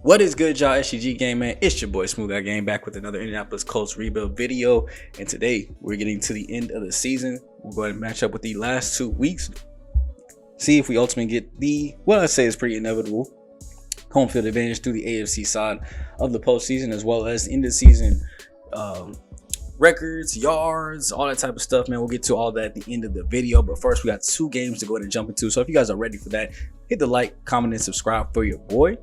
What is good, y'all? SG Game, man. It's your boy SmooveGotGame back with another Indianapolis Colts rebuild video. And today we're getting to the end of the season. We're going to match up with the last 2 weeks. See if we ultimately get the, what I say is pretty inevitable, home field advantage through the AFC side of the postseason, as well as end of season records, yards, all that type of stuff, man. We'll get to all that at the end of the video. But first, we got 2 games to go ahead and jump into. So if you guys are ready for that, hit the like, comment, and subscribe for your boy.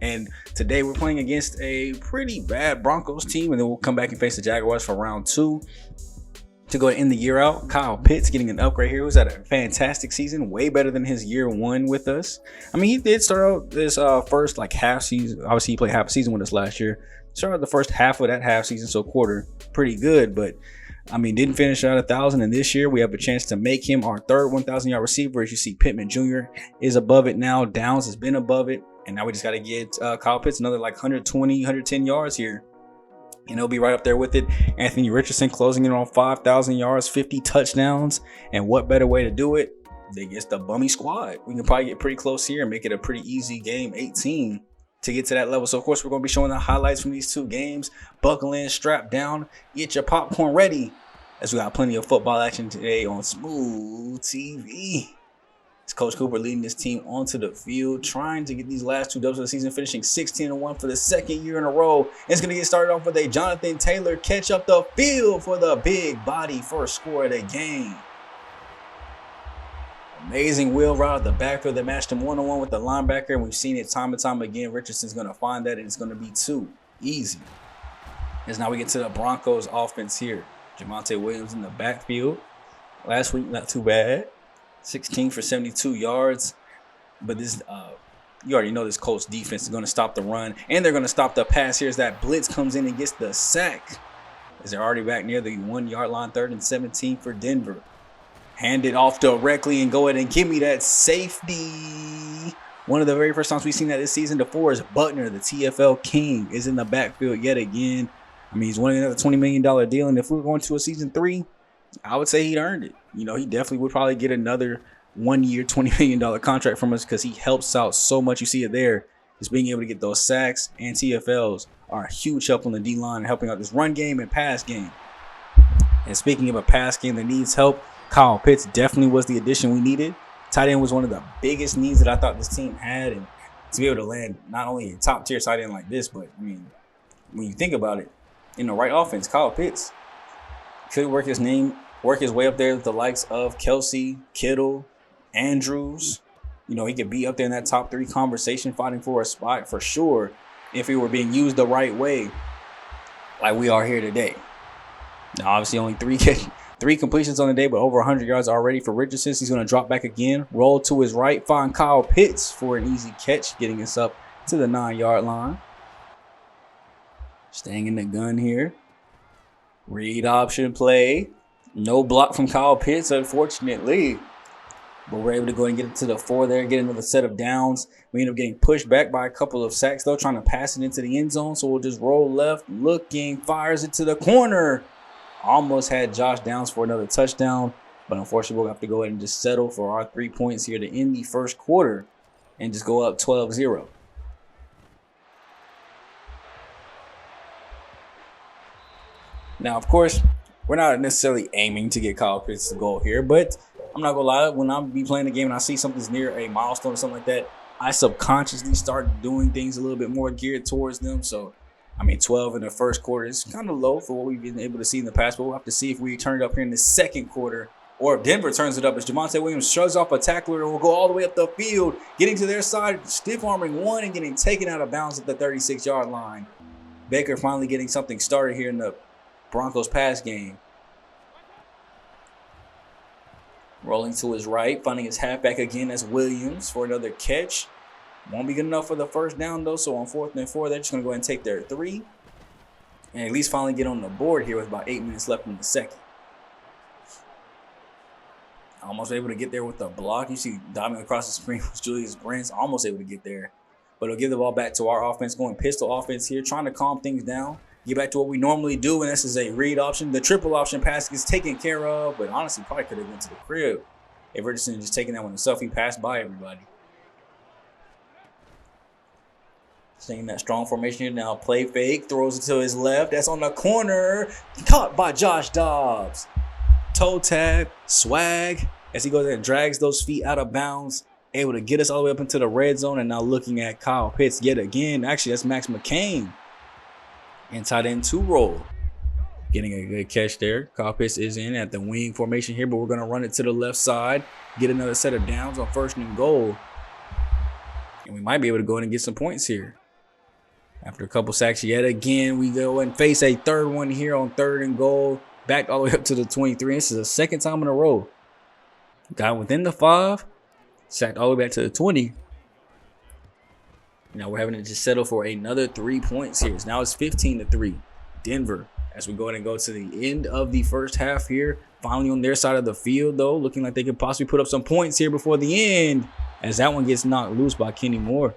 And today we're playing against a pretty bad Broncos team, and then we'll come back and face the Jaguars for round 2 to go and end the year out. Kyle Pitts getting an upgrade here. He was at a fantastic season, way better than his year 1 with us. I mean, he did start out this first half season. Obviously, he played half a season with us last year. Started out the first half of that half season, so quarter, pretty good. But I mean, didn't finish out 1,000. And this year we have a chance to make him our third 1,000-yard receiver. As you see, Pittman Jr. is above it now. Downs has been above it. And now we just got to get Kyle Pitts another 120, 110 yards here. And he'll be right up there with it. Anthony Richardson closing in on 5,000 yards, 50 touchdowns. And what better way to do it than against the bummy squad? We can probably get pretty close here and make it a pretty easy game 18 to get to that level. So, of course, we're going to be showing the highlights from these 2 games. Buckle in, strap down, get your popcorn ready, as we got plenty of football action today on Smooth TV. It's Coach Cooper leading this team onto the field, trying to get these last 2 dubs of the season, finishing 16-1 for the 2nd year in a row. And it's going to get started off with a Jonathan Taylor catch up the field for the big body first score of the game. Amazing wheel route at the backfield that matched him one-on-one with the linebacker. And we've seen it time and time again. Richardson's going to find that, and it's going to be too easy. As now we get to the Broncos offense here. Jamonte Williams in the backfield. Last week, not too bad. 16 for 72 yards. But this, you already know this Colts defense is going to stop the run, and they're going to stop the pass. Here's that blitz comes in and gets the sack, as they're already back near the 1-yard line, 3rd and 17 for Denver. Hand it off directly and go ahead and give me that safety. One of the very first times we've seen that this season. DeForest Buckner, the TFL king, is in the backfield yet again. I mean, he's winning another $20 million deal, and if we were going to a season 3, I would say he'd earned it. You know, he definitely would probably get another 1-year, $20 million contract from us, because he helps out so much. You see it there. Just being able to get those sacks and TFLs are a huge help on the D-line, helping out this run game and pass game. And speaking of a pass game that needs help, Kyle Pitts definitely was the addition we needed. Tight end was one of the biggest needs that I thought this team had, and to be able to land not only a top-tier tight end like this, but, I mean, when you think about it, in the right offense, Kyle Pitts could work his way up there with the likes of Kelsey, Kittle, Andrews. You know, he could be up there in that top 3 conversation, fighting for a spot for sure, if he were being used the right way, like we are here today. Now, obviously, only 3 completions on the day, but over 100 yards already for Richardson. He's going to drop back again, roll to his right, find Kyle Pitts for an easy catch, getting us up to the 9-yard line. Staying in the gun here. Read option play. No block from Kyle Pitts, unfortunately. But we're able to go and get it to the 4 there, get another set of downs. We end up getting pushed back by a couple of sacks, though, trying to pass it into the end zone. So we'll just roll left, looking, fires it to the corner. Almost had Josh Downs for another touchdown. But unfortunately, we'll have to go ahead and just settle for our 3 points here to end the first quarter and just go up 12-0. Now, of course, we're not necessarily aiming to get Kyle Pitts to goal here, but I'm not going to lie. When I be playing the game and I see something's near a milestone or something like that, I subconsciously start doing things a little bit more geared towards them. So, I mean, 12 in the first quarter is kind of low for what we've been able to see in the past, but we'll have to see if we turn it up here in the second quarter, or if Denver turns it up as Jamonte Williams shrugs off a tackler and will go all the way up the field, getting to their side, stiff-arming one and getting taken out of bounds at the 36-yard line. Baker finally getting something started here in the Broncos pass game. Rolling to his right, finding his halfback again as Williams for another catch. Won't be good enough for the first down, though, so on 4th and 4, they're just going to go ahead and take their 3. And at least finally get on the board here with about 8 minutes left in the second. Almost able to get there with the block. You see diving across the screen with Julius Brents. Almost able to get there. But it'll give the ball back to our offense, going pistol offense here, trying to calm things down. Get back to what we normally do, and this is a read option. The triple option pass gets taken care of, but honestly probably could have went to the crib if Richardson had just taken that one himself. He passed by everybody. Seeing that strong formation here now. Play fake. Throws it to his left. That's on the corner. Caught by Josh Dobbs. Toe tap. Swag. As he goes and drags those feet out of bounds. Able to get us all the way up into the red zone. And now looking at Kyle Pitts yet again. Actually, that's Max McCain. And tight end 2 roll. Getting a good catch there. Kyle Pitts is in at the wing formation here. But we're going to run it to the left side. Get another set of downs on 1st and goal. And we might be able to go in and get some points here. After a couple sacks yet again, we go and face a 3rd one here on 3rd and goal. Back all the way up to the 23. This is the 2nd time in a row. Got within the 5. Sacked all the way back to the 20. Now we're having to just settle for another 3 points here. Now it's 15-3. Denver, as we go ahead and go to the end of the first half here. Finally on their side of the field, though. Looking like they could possibly put up some points here before the end. As that one gets knocked loose by Kenny Moore.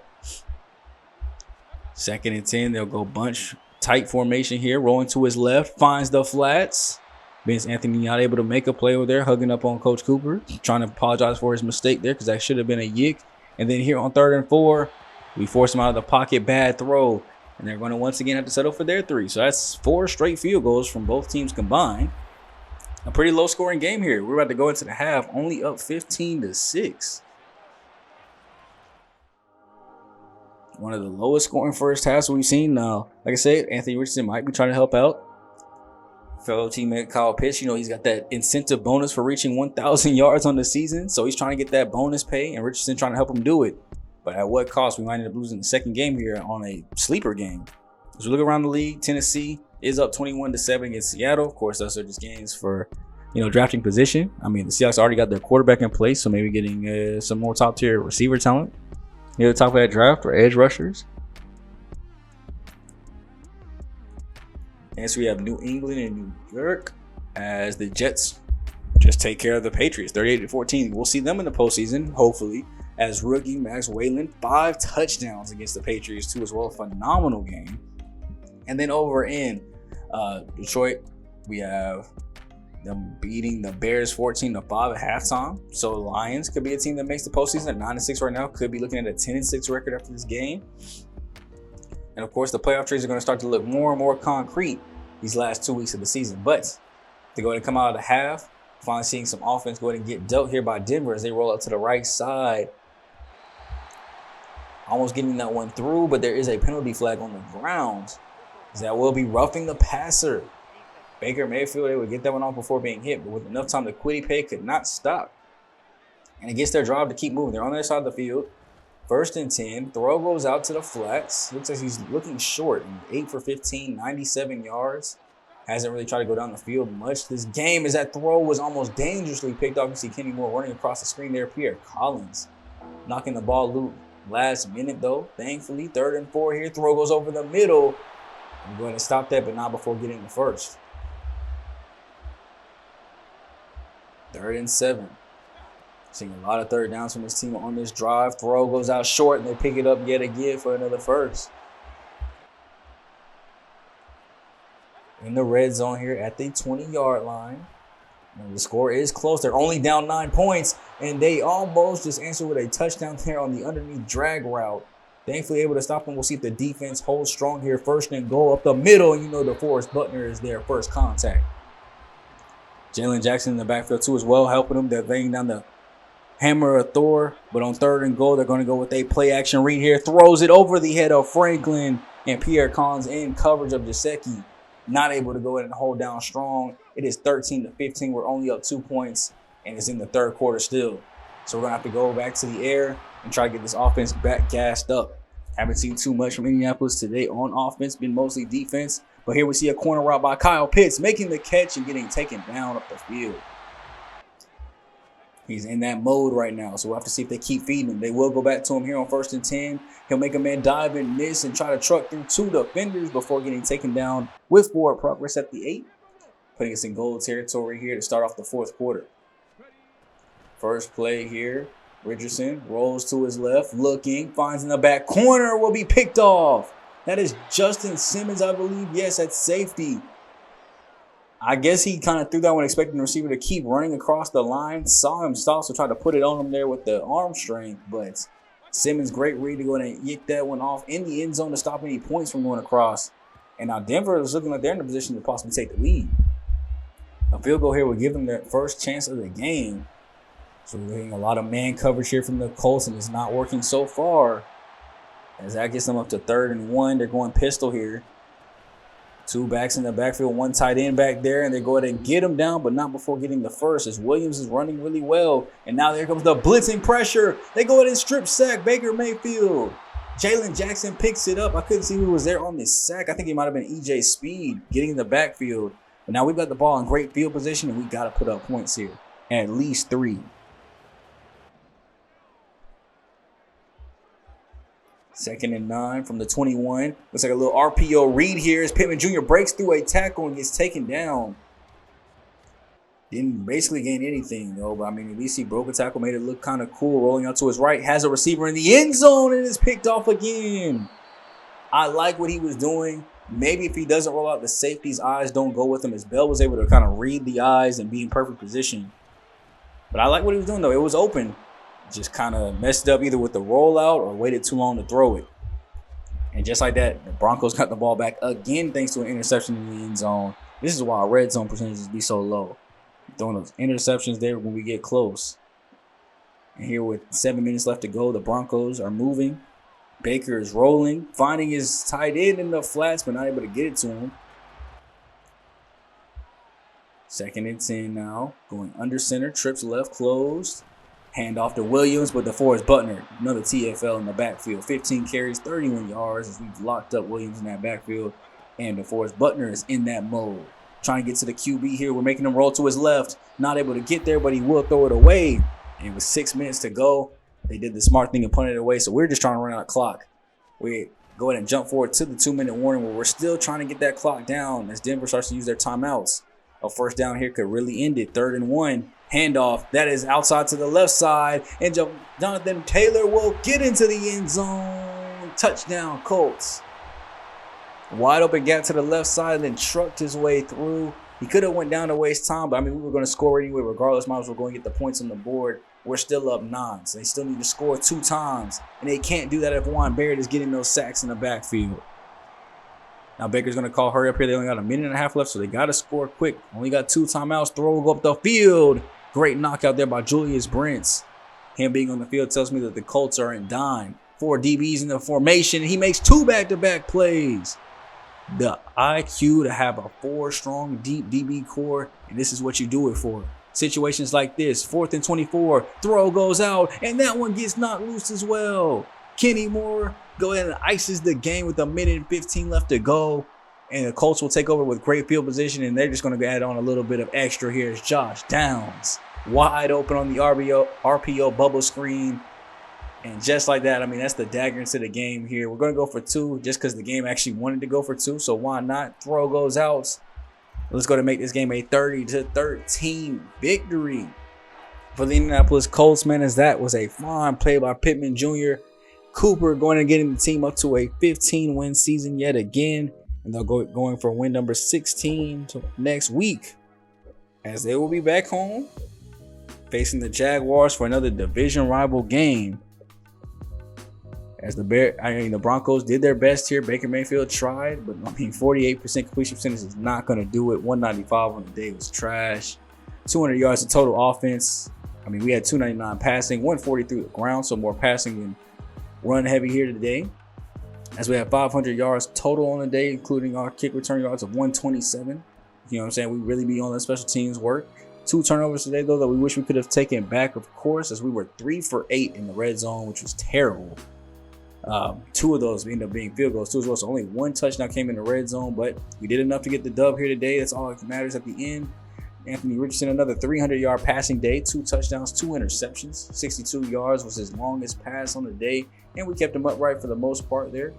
2nd and 10. They'll go bunch tight formation here. Rolling to his left. Finds the flats. Vince Anthony not able to make a play over there. Hugging up on Coach Cooper. Trying to apologize for his mistake there because that should have been a yick. And then here on 3rd and 4. We force him out of the pocket. Bad throw. And they're going to once again have to settle for their 3. So that's 4 straight field goals from both teams combined. A pretty low scoring game here. We're about to go into the half. Only up 15-6. One of the lowest scoring first halves we've seen now. Like I said, Anthony Richardson might be trying to help out. Fellow teammate Kyle Pitts, you know, he's got that incentive bonus for reaching 1,000 yards on the season. So he's trying to get that bonus pay, and Richardson trying to help him do it. But at what cost? We might end up losing the 2nd game here on a sleeper game. As we look around the league, Tennessee is up 21-7 against Seattle. Of course, those are just games for, you know, drafting position. I mean, the Seahawks already got their quarterback in place, so maybe getting some more top-tier receiver talent near the top of that draft or edge rushers. And so we have New England and New York as the Jets just take care of the Patriots, 38-14. We'll see them in the postseason, hopefully, as rookie Max Wayland, 5 touchdowns against the Patriots too as well. Phenomenal game. And then over in Detroit, we have them beating the Bears 14-5 at halftime. So the Lions could be a team that makes the postseason at 9-6 right now. Could be looking at a 10-6 record after this game. And of course, the playoff trades are going to start to look more and more concrete these last 2 weeks of the season. But to go ahead and come out of the half, finally seeing some offense go ahead and get dealt here by Denver as they roll out to the right side. Almost getting that one through, but there is a penalty flag on the ground. That will be roughing the passer. Baker Mayfield, they would get that one off before being hit, but with enough time, the Quiddy Pay could not stop. And it gets their drive to keep moving. They're on their side of the field. 1st and 10. Throw goes out to the flats. Looks like he's looking short. 8 for 15, 97 yards. Hasn't really tried to go down the field much this game, as that throw was almost dangerously picked off. You see Kenny Moore running across the screen there. Pierre Collins knocking the ball loose last minute, though. Thankfully, 3rd and 4 here. Throw goes over the middle. I'm going to stop that, but not before getting the first. 3rd and 7. Seeing a lot of 3rd downs from this team on this drive. Throw goes out short, and they pick it up yet again for another first. In the red zone here at the 20-yard line. And the score is close. They're only down 9 points, and they almost just answered with a touchdown there on the underneath drag route. Thankfully able to stop them. We'll see if the defense holds strong here. 1st and goal up the middle, and you know DeForest Buckner is their first contact. Jalen Jackson in the backfield too as well, helping them. They're laying down the hammer of Thor, but on 3rd and goal, they're going to go with a play action read here. Throws it over the head of Franklin, and Pierre Collins in coverage of Gesicki. Not able to go in and hold down strong. It is 13-15. We're only up 2 points, and it's in the 3rd quarter still. So we're going to have to go back to the air and try to get this offense back gassed up. Haven't seen too much from Indianapolis today on offense. Been mostly defense. But here we see a corner route by Kyle Pitts making the catch and getting taken down up the field. He's in that mode right now, so we'll have to see if they keep feeding him. They will go back to him here on 1st and 10. He'll make a man dive and miss and try to truck through 2 defenders before getting taken down with forward progress at the 8. Putting us in goal territory here to start off the 4th quarter. First play here. Richardson rolls to his left, looking, finds in the back corner, will be picked off. That is Justin Simmons, I believe. Yes, at safety. I guess he kind of threw that one expecting the receiver to keep running across the line. Saw him stop, so tried to put it on him there with the arm strength. But Simmons, great read to go ahead and yank that one off in the end zone to stop any points from going across. And now Denver is looking like they're in a position to possibly take the lead. A field goal here would give them their first chance of the game. So we're getting a lot of man coverage here from the Colts, and it's not working so far. As that gets them up to 3rd and 1, they're going pistol here. 2 backs in the backfield, 1 tight end back there, and they go ahead and get him down, but not before getting the first, as Williams is running really well. And now there comes the blitzing pressure. They go ahead and strip sack Baker Mayfield. Jalen Jackson picks it up. I couldn't see who was there on this sack. I think it might have been EJ Speed getting in the backfield. But now we've got the ball in great field position, and we got to put up points here. At least 3. Second and 9 from the 21. Looks like a little RPO read here as Pittman Jr. breaks through a tackle and gets taken down. Didn't basically gain anything, though. But, I mean, at least he broke a tackle, made it look kind of cool. Rolling out to his right, has a receiver in the end zone, and is picked off again. I like what he was doing. Maybe if he doesn't roll out, the safety's eyes don't go with him, as Bell was able to kind of read the eyes and be in perfect position. But I like what he was doing, though. It was open. Just kind of messed up either with the rollout or waited too long to throw it. And just like that, the Broncos got the ball back again thanks to an interception in the end zone. This is why our red zone percentages be so low. Throwing those interceptions there when we get close. And here with 7 minutes left to go, the Broncos are moving. Baker is rolling, finding his tight end in the flats, but not able to get it to him. 2nd and 10 now. Going under center, trips left, closed. Hand off to Williams, but DeForest Buckner, another TFL in the backfield. 15 carries, 31 yards as we've locked up Williams in that backfield. And DeForest Buckner is in that mode. Trying to get to the QB here. We're making him roll to his left. Not able to get there, but he will throw it away. And with 6 minutes to go, they did the smart thing and punted it away. So we're just trying to run out of clock. We go ahead and jump forward to the 2-minute warning where we're still trying to get that clock down as Denver starts to use their timeouts. A first down here could really end it. 3rd and 1. Handoff. That is outside to the left side. And Jonathan Taylor will get into the end zone. Touchdown, Colts. Wide open gap to the left side and then trucked his way through. He could have went down to waste time, but I mean, we were going to score anyway. Regardless, might as well go and get the points on the board. We're still up 9, so they still need to score 2 times. And they can't do that if Juan Barrett is getting those sacks in the backfield. Now Baker's going to call hurry up here. They only got 1.5 minutes left, so they got to score quick. Only got 2 timeouts. Throw up the field. Great knockout there by Julius Brents. Him being on the field tells me that the Colts are in dime. 4 DBs in the formation, and he makes 2 back-to-back plays. The IQ to have a 4-strong, deep DB core, and this is what you do it for. Situations like this, 4th and 24, throw goes out, and that one gets knocked loose as well. Kenny Moore go ahead and ices the game with 1:15 left to go. And the Colts will take over with great field position, and they're just going to add on a little bit of extra here. It's Josh Downs wide open on the RPO bubble screen. And just like that, I mean, that's the dagger into the game here. We're going to go for 2 just because the game actually wanted to go for 2. So why not? Throw goes out. Let's go to make this game a 30-13 victory for the Indianapolis Colts, man, as that was a fine play by Pittman Jr. Cooper going to getting the team up to a 15-win season yet again. And they'll go going for win number 16 next week, as they will be back home facing the Jaguars for another division rival game. As the Broncos did their best here. Baker Mayfield tried, but I mean, 48% completion percentage is not going to do it. 195 on the day was trash. 200 yards in total offense. I mean, we had 299 passing, 140 through the ground, so more passing than run heavy here today. As we have 500 yards total on the day, including our kick return yards of 127. You know what I'm saying? We really be on that special teams work. 2 turnovers today, though, that we wish we could have taken back, of course, as we were 3 for 8 in the red zone, which was terrible. 2 of those ended up being field goals, 2 as well. So only 1 touchdown came in the red zone, but we did enough to get the dub here today. That's all that matters at the end. Anthony Richardson, another 300-yard passing day, 2 touchdowns, 2 interceptions. 62 yards was his longest pass on the day, and we kept him upright for the most part there.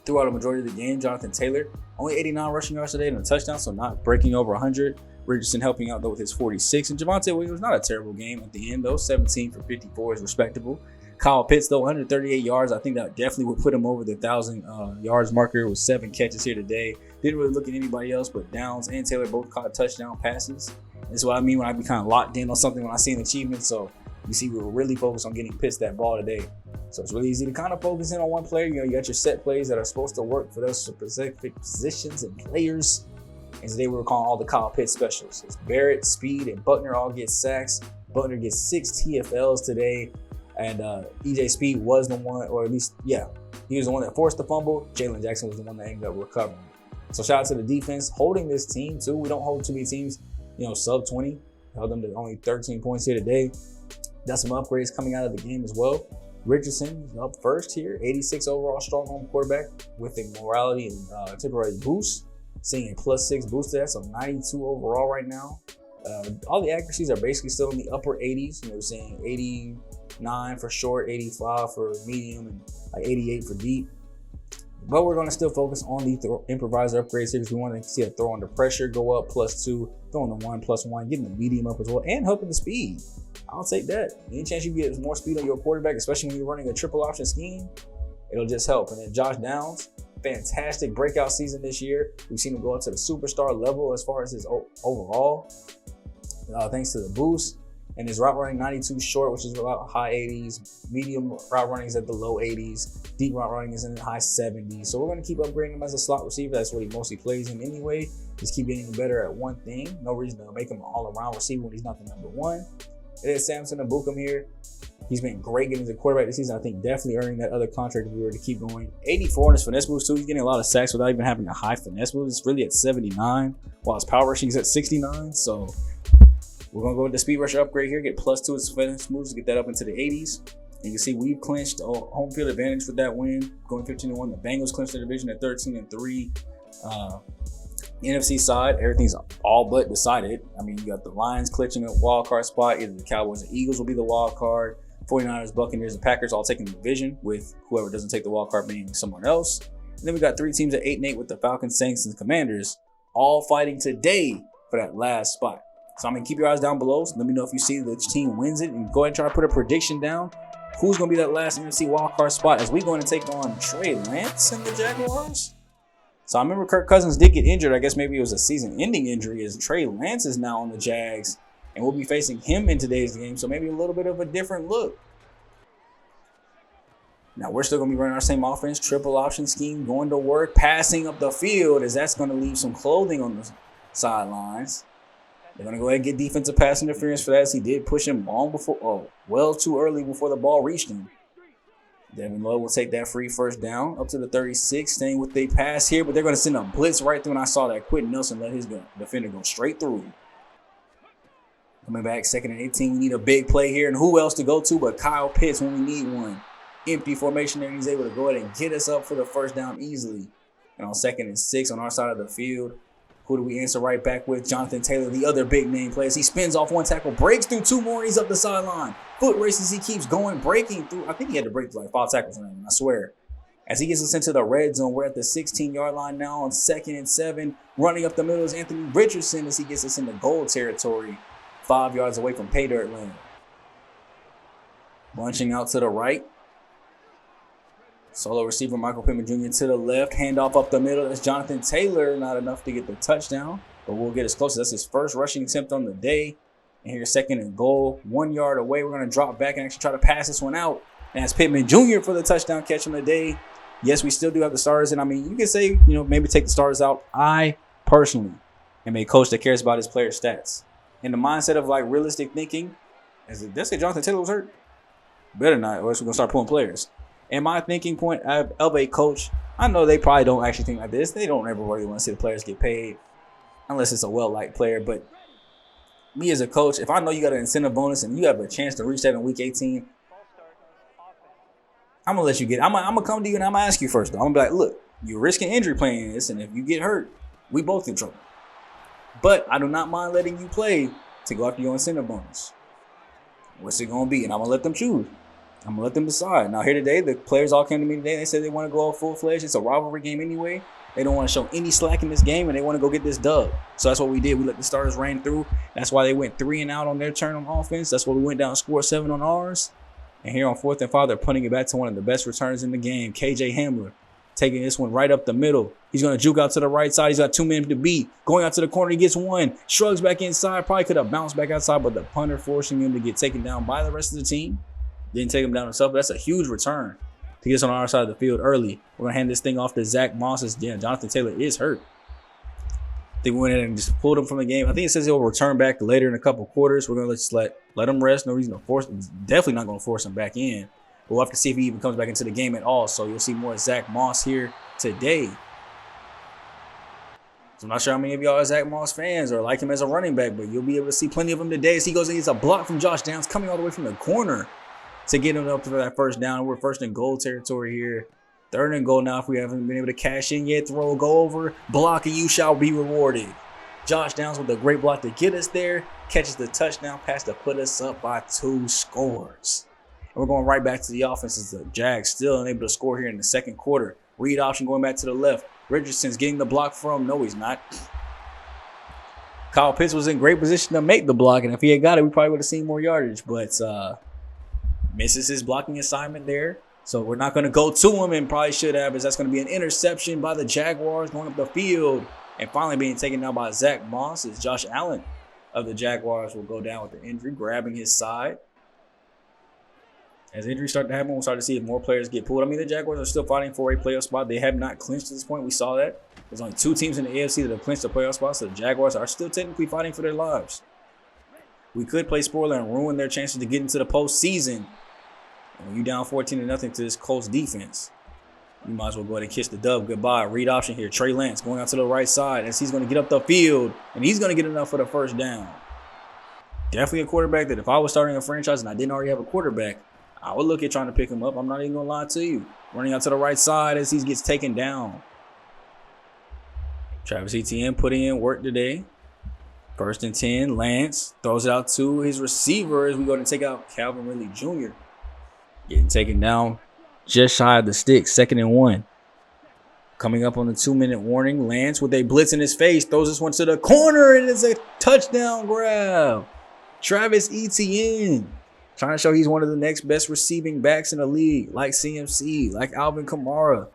Throughout a majority of the game, Jonathan Taylor, only 89 rushing yards today and a touchdown, so not breaking over 100. Richardson helping out, though, with his 46. And Javonte Williams, not a terrible game at the end, though. 17 for 54 is respectable. Kyle Pitts, though, 138 yards. I think that definitely would put him over the 1,000 yards marker with 7 catches here today. Didn't really look at anybody else, but Downs and Taylor both caught touchdown passes. That's what I mean when I be kind of locked in on something when I see an achievement. So you see, we were really focused on getting Pitts that ball today. So it's really easy to kind of focus in on one player. You got your set plays that are supposed to work for those specific positions and players. And today we were calling all the Kyle Pitts specials. It's Barrett, Speed, and Buckner all get sacks. Buckner gets 6 TFLs today. And EJ Speed was the one, or at least, yeah, he was the one that forced the fumble. Jalen Jackson was the one that ended up recovering. So shout out to the defense holding this team too. We don't hold too many teams, sub 20. Held them to only 13 points here today. Got some upgrades coming out of the game as well. Richardson up first here, 86 overall strong home quarterback with a morality and temporary boost. Seeing a +6 boost to that, so 92 overall right now. All the accuracies are basically still in the upper 80s. We're saying 89 for short, 85 for medium, and like 88 for deep. But we're going to still focus on the improviser upgrades here because we want to see a throw under pressure go up +2, throwing the 1 +1, getting the medium up as well, and helping the speed. I'll take that. Any chance you get more speed on your quarterback, especially when you're running a triple option scheme, it'll just help. And then Josh Downs, fantastic breakout season this year. We've seen him go up to the superstar level as far as his overall, thanks to the boost. And his route running 92 short, which is about high 80s. Medium route running is at the low 80s. Deep route running is in the high 70s. So we're going to keep upgrading him as a slot receiver. That's what he mostly plays in anyway. Just keep getting better at one thing. No reason to make him an all-around receiver when he's not the number one. It is Samson Abukum here. He's been great getting the quarterback this season. I think definitely earning that other contract if we were to keep going. 84 on his finesse moves too. He's getting a lot of sacks without even having a high finesse move. It's really at 79, while his power rushing is at 69. So we're going to go with the speed rusher upgrade here, get +2 his finesse moves to get that up into the 80s. And you can see we've clinched home field advantage with that win, going 15-1. The Bengals clinched the division at 13-3. NFC side, everything's all but decided. I mean, you got the Lions clinching a wild card spot. Either the Cowboys or Eagles will be the wild card. 49ers, Buccaneers, and Packers all taking the division, with whoever doesn't take the wild card being someone else. And then we got 3 teams at 8-8 with the Falcons, Saints, and Commanders all fighting today for that last spot. So I'm going to keep your eyes down below. So let me know if you see which team wins it, and go ahead and try to put a prediction down. Who's going to be that last NFC wildcard spot as we're going to take on Trey Lance and the Jaguars? So I remember Kirk Cousins did get injured. I guess maybe it was a season-ending injury, as Trey Lance is now on the Jags, and we'll be facing him in today's game. So maybe a little bit of a different look. Now we're still going to be running our same offense, triple option scheme, going to work, passing up the field, as that's going to leave some clothing on the sidelines. They're going to go ahead and get defensive pass interference for that, as he did push him long before, well too early before the ball reached him. Devin Lloyd will take that free first down up to the 36, staying with the pass here, but they're going to send a blitz right through, and I saw that Quentin Nelson let his defender go straight through him. Coming back, 2nd and 18, we need a big play here, and who else to go to but Kyle Pitts when we need one. Empty formation there, and he's able to go ahead and get us up for the first down easily. And on 2nd and 6 on our side of the field, who do we answer right back with? Jonathan Taylor, the other big name player. He spins off 1 tackle, breaks through 2 more, and he's up the sideline. Foot races, he keeps going, breaking through. I think he had to break through like 5 tackles around him, I swear. As he gets us into the red zone, we're at the 16-yard line now on 2nd and 7. Running up the middle is Anthony Richardson as he gets us into goal territory, 5 yards away from pay dirt land. Bunching out to the right. Solo receiver Michael Pittman Jr. to the left. Handoff up the middle. That's Jonathan Taylor. Not enough to get the touchdown, but we'll get as close. That's his first rushing attempt on the day. And here's 2nd and goal. 1 yard away. We're going to drop back and actually try to pass this one out. And that's Pittman Jr. for the touchdown catch on the day. Yes, we still do have the starters. And I mean, you can say, maybe take the starters out. I personally am a coach that cares about his player stats. In the mindset of like realistic thinking, as if let's say Jonathan Taylor was hurt, better not, or else we're going to start pulling players. And my thinking point of a coach, I know they probably don't actually think like this. They don't ever really want to see the players get paid unless it's a well-liked player. But me as a coach, if I know you got an incentive bonus and you have a chance to reach that in week 18, I'm going to let you get it. I'm going to come to you and I'm going to ask you first, though. I'm going to be like, look, you're risking injury playing this, and if you get hurt, we both in trouble. But I do not mind letting you play to go after your incentive bonus. What's it going to be? And I'm going to let them choose. I'm going to let them decide. Now, here today, the players all came to me today. They said they want to go full-fledged. It's a rivalry game anyway. They don't want to show any slack in this game, and they want to go get this dub. So that's what we did. We let the starters rain through. That's why they went 3 and out on their turn on offense. That's why we went down and scored 7 on ours. And here on 4th and 5, they're punting it back to one of the best returners in the game, KJ Hamler, taking this one right up the middle. He's going to juke out to the right side. He's got 2 men to beat. Going out to the corner, he gets 1. Shrugs back inside. Probably could have bounced back outside, but the punter forcing him to get taken down by the rest of the team. Didn't take him down himself, but that's a huge return to get us on our side of the field early. We're going to hand this thing off to Zach Moss. Jonathan Taylor is hurt. I think we went in and just pulled him from the game. I think it says he'll return back later in a couple quarters. We're going to just let him rest. No reason to force him. Definitely not going to force him back in. But we'll have to see if he even comes back into the game at all. So you'll see more of Zach Moss here today. So I'm not sure how many of y'all are Zach Moss fans or like him as a running back, but you'll be able to see plenty of him today as he goes and gets a block from Josh Downs coming all the way from the corner to get him up to that first down. We're first and goal territory here. Third and goal now if we haven't been able to cash in yet. Throw, go over, block, and you shall be rewarded. Josh Downs with a great block to get us there. Catches the touchdown pass to put us up by 2 scores. And we're going right back to the offense as the Jags still unable to score here in the second quarter. Read option going back to the left. Richardson's getting the block from. No, he's not. Kyle Pitts was in great position to make the block, and if he had got it, we probably would have seen more yardage. But misses his blocking assignment there. So we're not going to go to him and probably should have, as that's going to be an interception by the Jaguars going up the field and finally being taken down by Zach Moss as Josh Allen of the Jaguars will go down with the injury, grabbing his side. As injuries start to happen, we'll start to see if more players get pulled. I mean, the Jaguars are still fighting for a playoff spot. They have not clinched at this point. We saw that. There's only 2 teams in the AFC that have clinched a playoff spot, so the Jaguars are still technically fighting for their lives. We could play spoiler and ruin their chances to get into the postseason. And when you down 14-0 to this Colts defense, you might as well go ahead and kiss the dub goodbye. Read option here. Trey Lance going out to the right side as he's going to get up the field, and he's going to get enough for the first down. Definitely a quarterback that if I was starting a franchise and I didn't already have a quarterback, I would look at trying to pick him up. I'm not even going to lie to you. Running out to the right side as he gets taken down. Travis Etienne putting in work today. First and 10. Lance throws it out to his receiver as we go to take out Calvin Ridley Jr. Getting taken down just shy of the sticks. 2nd and 1. Coming up on the 2-minute warning. Lance with a blitz in his face throws this one to the corner. It is a touchdown grab. Travis Etienne. Trying to show he's one of the next best receiving backs in the league, like CMC, like Alvin Kamara.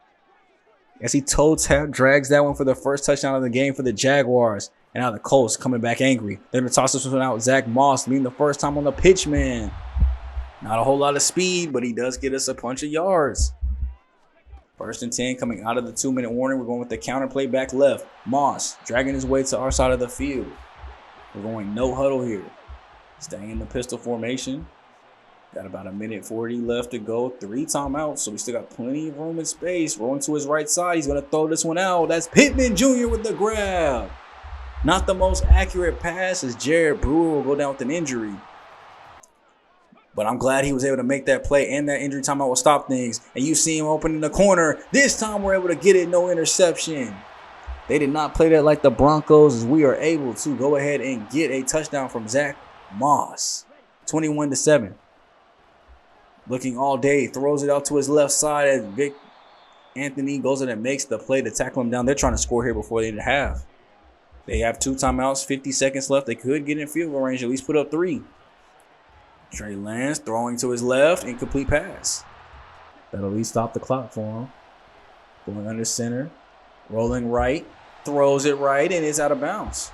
As he toe tap drags that one for the first touchdown of the game for the Jaguars. And now the Colts coming back angry. They're going to toss this one out. Zach Moss leading the first time on the pitch, man. Not a whole lot of speed, but he does get us a bunch of yards. First and 10 coming out of the 2-minute warning. We're going with the counter play back left. Moss dragging his way to our side of the field. We're going no huddle here. Staying in the pistol formation. Got about 1:40 left to go. 3 timeouts, so we still got plenty of room and space. Rolling to his right side. He's going to throw this one out. That's Pittman Jr. with the grab. Not the most accurate pass as Jared Brewer will go down with an injury. But I'm glad he was able to make that play, and that injury timeout will stop things. And you see him open in the corner. This time we're able to get it. No interception. They did not play that like the Broncos, as we are able to go ahead and get a touchdown from Zach Moss. 21-7. Looking all day, throws it out to his left side as Vic Anthony goes in and makes the play to tackle him down. They're trying to score here before the end of half. They have 2 timeouts, 50 seconds left. They could get in field goal range, at least put up 3. Trey Lance throwing to his left, incomplete pass. That'll at least stop the clock for him. Going under center, rolling right, throws it right, and it's out of bounds.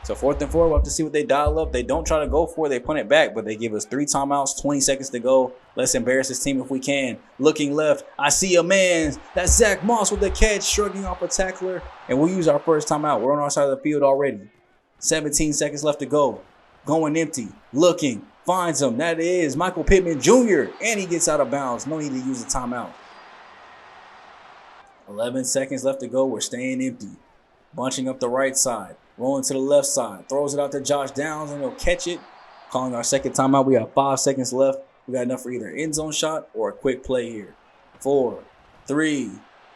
So 4th and 4, we'll have to see what they dial up. They don't try to go for it. They punt it back, but they give us 3 timeouts, 20 seconds to go. Let's embarrass this team if we can. Looking left, I see a man. That's Zach Moss with the catch, shrugging off a tackler. And we'll use our first timeout. We're on our side of the field already. 17 seconds left to go. Going empty, looking, finds him. That is Michael Pittman Jr., and he gets out of bounds. No need to use a timeout. 11 seconds left to go. We're staying empty. Bunching up the right side. Rolling to the left side. Throws it out to Josh Downs, and he'll catch it. Calling our second timeout. We have 5 seconds left. We got enough for either an end zone shot or a quick play here. 4, 3,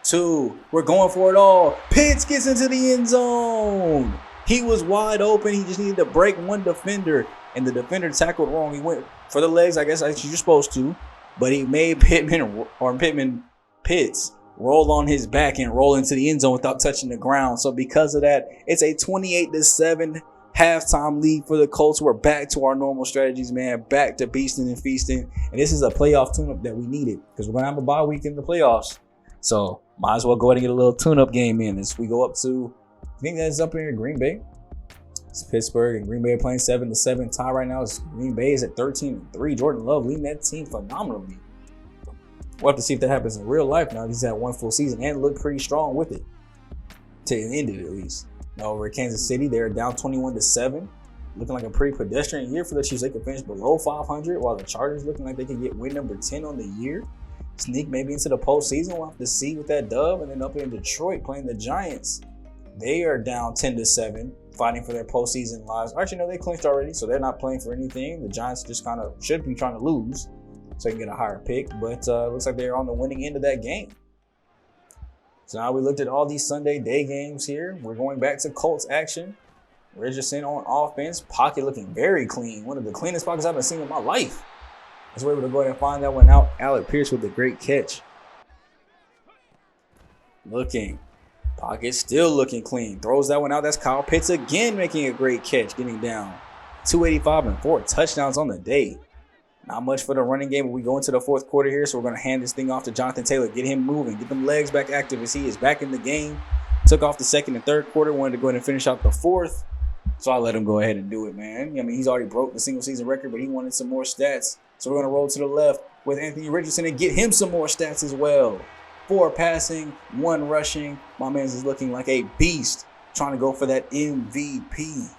2. We're going for it all. Pitts gets into the end zone. He was wide open. He just needed to break one defender, and the defender tackled wrong. He went for the legs, I guess you're supposed to, but he made Pitts roll on his back and roll into the end zone without touching the ground. So because of that, it's a 28-7 halftime lead for the Colts. We're back to our normal strategies, man. Back to beasting and feasting. And this is a playoff tune-up that we needed because we're going to have a bye week in the playoffs. So might as well go ahead and get a little tune-up game in as we go up to, I think that's up here in Green Bay. It's Pittsburgh and Green Bay are playing 7-7 tie right now. Green Bay is at 13-3. Jordan Love leading that team phenomenally. We'll have to see if that happens in real life now. He's had one full season and looked pretty strong with it. To end it, at least. Now over at Kansas City, they're down 21-7. Looking like a pretty pedestrian year for the Chiefs. They could finish below 500, while the Chargers looking like they could get win number 10 on the year. Sneak maybe into the postseason. We'll have to see with that dub. And then up in Detroit playing the Giants. They are down 10-7, fighting for their postseason lives. Actually, no, they clinched already, so they're not playing for anything. The Giants just kind of should be trying to lose so they can get a higher pick. But looks like they're on the winning end of that game. So now we looked at all these Sunday day games here. We're going back to Colts action. Richardson on offense. Pocket looking very clean. One of the cleanest pockets I've ever seen in my life. So we're able to go ahead and find that one out. Alec Pierce with a great catch. Pocket still looking clean. Throws that one out. That's Kyle Pitts again making a great catch. Getting down 285 and 4 touchdowns on the day. Not much for the running game, but we go into the fourth quarter here. So we're going to hand this thing off to Jonathan Taylor. Get him moving. Get them legs back active as he is back in the game. Took off the second and third quarter. Wanted to go ahead and finish out the fourth. So I let him go ahead and do it, man. I mean, he's already broke the single season record, but he wanted some more stats. So we're going to roll to the left with Anthony Richardson and get him some more stats as well. 4 passing, 1 rushing. My man is looking like a beast. Trying to go for that MVP.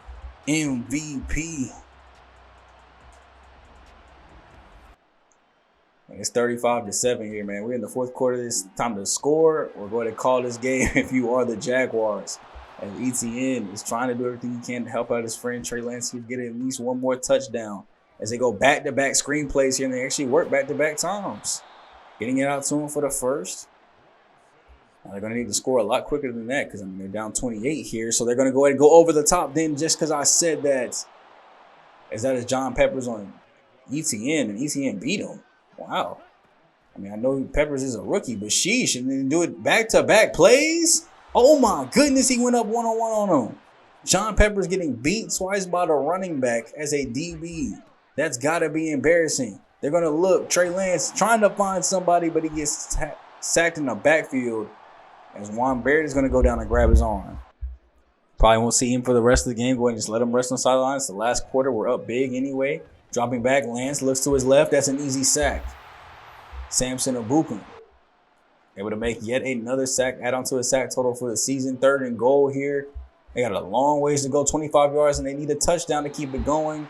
It's 35-7 here, man. We're in the fourth quarter. It's time to score. We're going to call this game if you are the Jaguars. As ETN is trying to do everything he can to help out his friend Trey Lance to get at least one more touchdown. As they go back-to-back screen plays here, and they actually work back-to-back times. Getting it out to him for the first. Now they're going to need to score a lot quicker than that because, I mean, they're down 28 here. So they're going to go ahead and go over the top then just because I said that. As that is John Peppers on ETN, and ETN beat him. Wow. I mean, I know Peppers is a rookie, but sheesh, and then do it back-to-back plays? Oh, my goodness, he went up one-on-one on him. John Peppers getting beat twice by the running back as a DB. That's got to be embarrassing. They're going to look. Trey Lance trying to find somebody, but he gets sacked in the backfield as Juan Barrett is going to go down and grab his arm. Probably won't see him for the rest of the game. Go ahead and just let him rest on the sidelines. The last quarter, we're up big anyway. Dropping back, Lance looks to his left. That's an easy sack. Samson Abukum able to make yet another sack, add on to a sack total for the season. 3rd and goal here. They got a long ways to go, 25 yards, and they need a touchdown to keep it going.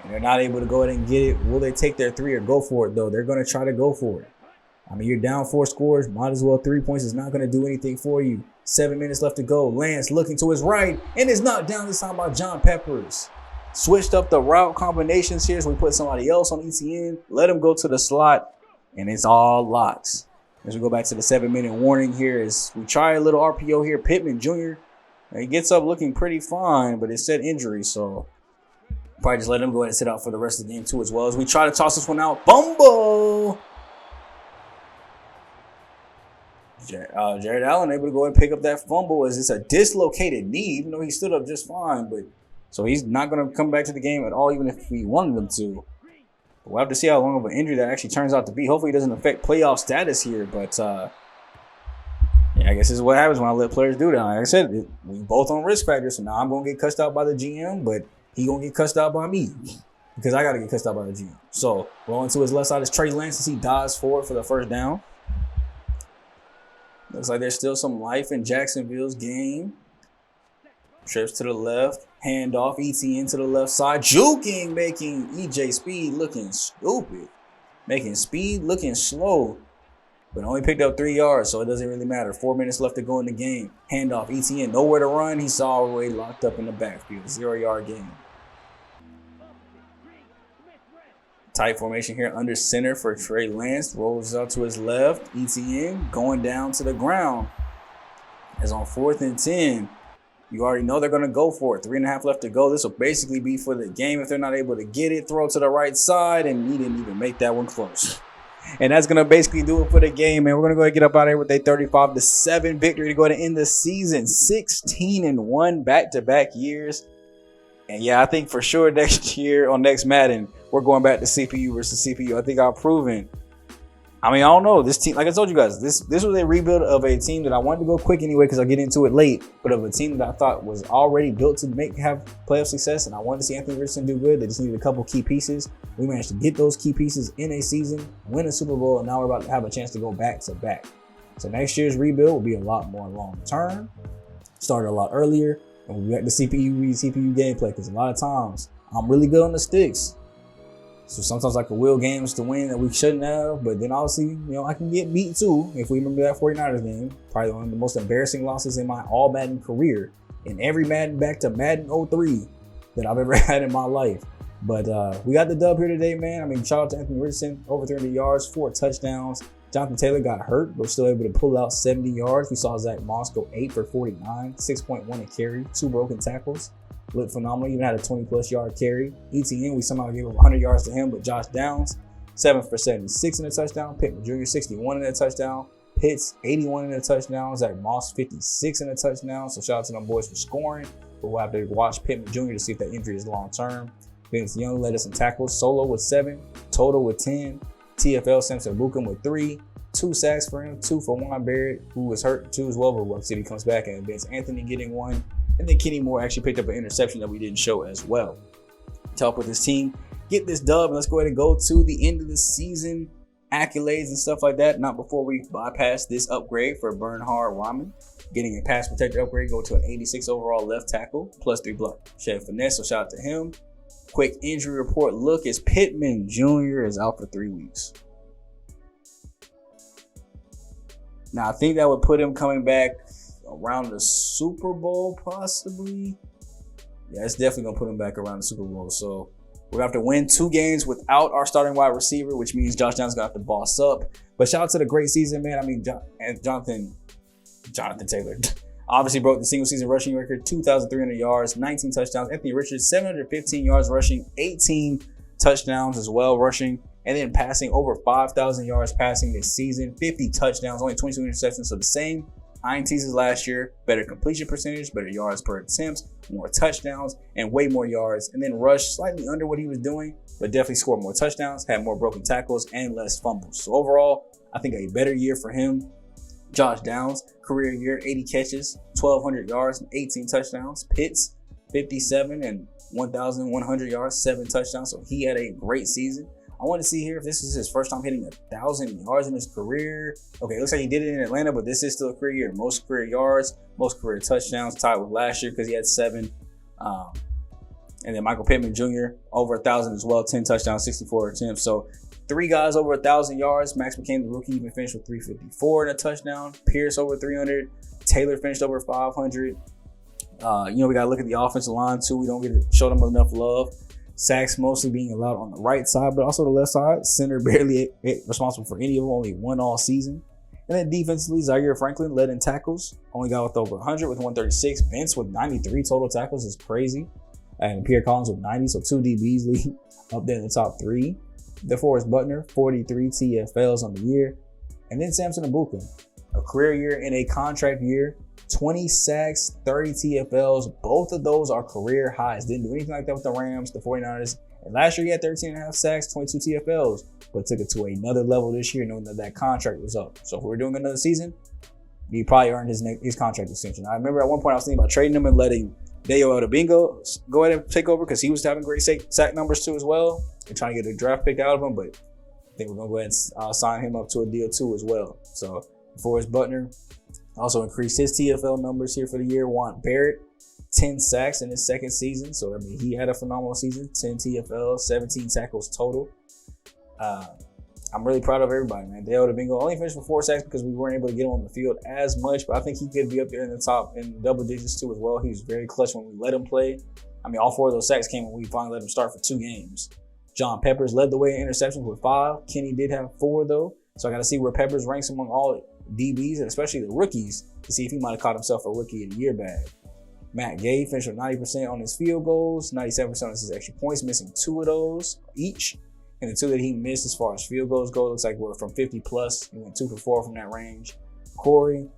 And they're not able to go ahead and get it. Will they take their 3 or go for it, though? They're going to try to go for it. I mean, you're down 4 scores. Might as well 3 points is not going to do anything for you. 7 minutes left to go. Lance looking to his right, and is knocked down this time by John Peppers. Switched up the route combinations here, so we put somebody else on ETN. Let him go to the slot, and it's all locks. As we go back to the 7-minute warning here, as we try a little RPO here. Pittman Jr. He gets up looking pretty fine, but it said injury, so probably just let him go ahead and sit out for the rest of the game too as well. As we try to toss this one out. Fumble! Jared Allen able to go ahead and pick up that fumble as it's a dislocated knee, even though he stood up just fine. But so he's not going to come back to the game at all, even if we wanted him to. We'll have to see how long of an injury that actually turns out to be. Hopefully it doesn't affect playoff status here. But, yeah, I guess this is what happens when I let players do that. Like I said, we both on risk factors. So now I'm going to get cussed out by the GM, but he going to get cussed out by me because I got to get cussed out by the GM. So rolling to his left side is Trey Lance as he dives forward for the first down. Looks like there's still some life in Jacksonville's game. Trips to the left. Handoff. ETN to the left side. Juking, making EJ Speed looking stupid. Making Speed looking slow. But only picked up 3 yards, so it doesn't really matter. 4 minutes left to go in the game. Handoff. ETN nowhere to run. He's all the way locked up in the backfield. 0-yard game. Tight formation here under center for Trey Lance. Rolls out to his left. ETN going down to the ground. As on 4th and 10. You already know they're going to go for it. 3.5 left to go. This will basically be for the game if they're not able to get it. Throw to the right side, and he didn't even make that one close. And that's going to basically do it for the game, man. We're going to go ahead and get up out of here with a 35-7 victory to go ahead and end the season. 16-1 back-to-back years. And, yeah, I think for sure next year on next Madden, we're going back to CPU versus CPU. I think I've proven I mean, I don't know. This team, like I told you guys, this was a rebuild of a team that I wanted to go quick anyway because I'll get into it late, but of a team that I thought was already built to have playoff success, and I wanted to see Anthony Richardson do good. They just needed a couple key pieces. We managed to get those key pieces in a season, win a Super Bowl, and now we're about to have a chance to go back to back. So next year's rebuild will be a lot more long term, started a lot earlier, and we'll get the CPU gameplay because a lot of times I'm really good on the sticks. So sometimes I can will games to win that we shouldn't have, but then obviously, I can get beat too. If we remember that 49ers game, probably one of the most embarrassing losses in my all Madden career, in every Madden back to Madden 03 that I've ever had in my life. But we got the dub here today, man. I mean, shout out to Anthony Richardson, over 300 yards, 4 touchdowns. Jonathan Taylor got hurt, but still able to pull out 70 yards. We saw Zach Moss go 8 for 49, 6.1 a carry, 2 broken tackles. Looked phenomenal. Even had a 20-plus yard carry. ETN, we somehow gave up 100 yards to him, but Josh Downs, 7 for 76 in a touchdown. Pittman Jr., 61 in a touchdown. Pitts, 81 in a touchdown. Zach Moss, 56 in a touchdown. So shout out to them boys for scoring. But we'll have to watch Pittman Jr. to see if that injury is long-term. Vince Young led us in tackles. Solo with 7. Total with 10. TFL Samson Bukum with 3. 2 sacks for him. 2 for Juan Barrett, who was hurt too as well, but Web City comes back, and Vince Anthony getting 1. And then Kenny Moore actually picked up an interception that we didn't show as well. To help with this team get this dub, and let's go ahead and go to the end of the season accolades and stuff like that. Not before we bypass this upgrade for Bernhard Raimann. Getting a pass protector upgrade, go to an 86 overall left tackle, plus 3 block. Shed finesse, so shout out to him. Quick injury report look is Pittman Jr. is out for 3 weeks. Now, I think that would put him coming back around the Super Bowl, possibly. Yeah, it's definitely going to put him back around the Super Bowl. So we're going to have to win 2 games without our starting wide receiver, which means Josh Downs going to have to boss up. But shout out to the great season, man. I mean, Jonathan Taylor obviously broke the single season rushing record, 2,300 yards, 19 touchdowns. Anthony Richards, 715 yards rushing, 18 touchdowns as well rushing. And then passing over 5,000 yards passing this season, 50 touchdowns, only 22 interceptions. So the same INTs as last year, better completion percentage, better yards per attempts, more touchdowns, and way more yards. And then Rush, slightly under what he was doing, but definitely scored more touchdowns, had more broken tackles, and less fumbles. So overall, I think a better year for him. Josh Downs, career year, 80 catches, 1,200 yards, and 18 touchdowns. Pitts, 57 and 1,100 yards, 7 touchdowns. So he had a great season. I want to see here if this is his first time hitting 1,000 yards in his career. Okay, it looks like he did it in Atlanta, but this is still a career year. Most career yards, most career touchdowns, tied with last year because he had 7. And then Michael Pittman Jr., over 1,000 as well, 10 touchdowns, 64 attempts. So 3 guys over 1,000 yards. Max McCain, the rookie, even finished with 354 and a touchdown. Pierce over 300. Taylor finished over 500. We got to look at the offensive line too. We don't get to show them enough love. Sacks mostly being allowed on the right side, but also the left side. Center barely responsible for any of them, only 1 all season. And then defensively, Zaire Franklin led in tackles. Only got with over 100 with 136. Vince with 93 total tackles is crazy. And Pierre Collins with 90, so 2 DBs lead up there in the top 3. DeForest Buckner, 43 TFLs on the year. And then Samson Abuka, a career year and a contract year. 20 sacks, 30 TFLs. Both of those are career highs. Didn't do anything like that with the Rams, the 49ers. And last year he had 13.5 sacks, 22 TFLs, but took it to another level this year knowing that contract was up. So if we're doing another season, he probably earned his contract extension. I remember at one point I was thinking about trading him and letting Dayo Odubingo go ahead and take over because he was having great sack numbers too as well. And trying to get a draft pick out of him, but I think we're going to go ahead and sign him up to a deal too as well. So DeForest Buckner also increased his TFL numbers here for the year. Juan Barrett, 10 sacks in his second season. So, I mean, he had a phenomenal season. 10 TFL, 17 tackles total. I'm really proud of everybody, man. Dayo Odubingo only finished with 4 sacks because we weren't able to get him on the field as much, but I think he could be up there in the top in double digits too as well. He was very clutch when we let him play. I mean, all 4 of those sacks came when we finally let him start for 2 games. John Peppers led the way in interceptions with 5. Kenny did have 4 though. So I got to see where Peppers ranks among all DBs and especially the rookies to see if he might have caught himself a rookie of the year bag. Matt Gay finished with 90% on his field goals, 97% on his extra points, missing 2 of those each. And the 2 that he missed as far as field goals go, looks like we're from 50 plus. He went 2 for 4 from that range. Corey,